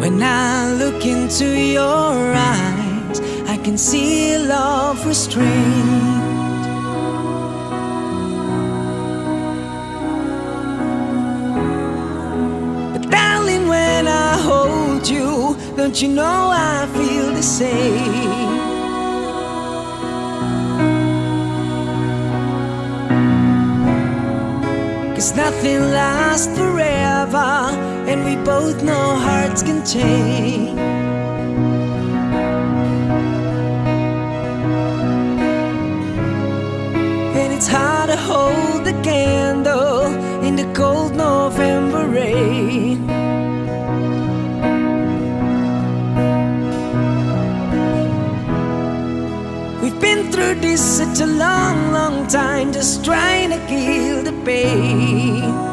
When I look into your eyes, I can see love restrained. But darling, when I hold you, don't you know I feel the same? Cause nothing lasts forever, and we both know hearts can change. And it's hard to hold the candle in the cold November rain. We've been through this such a long, long time, just trying to kill the pain.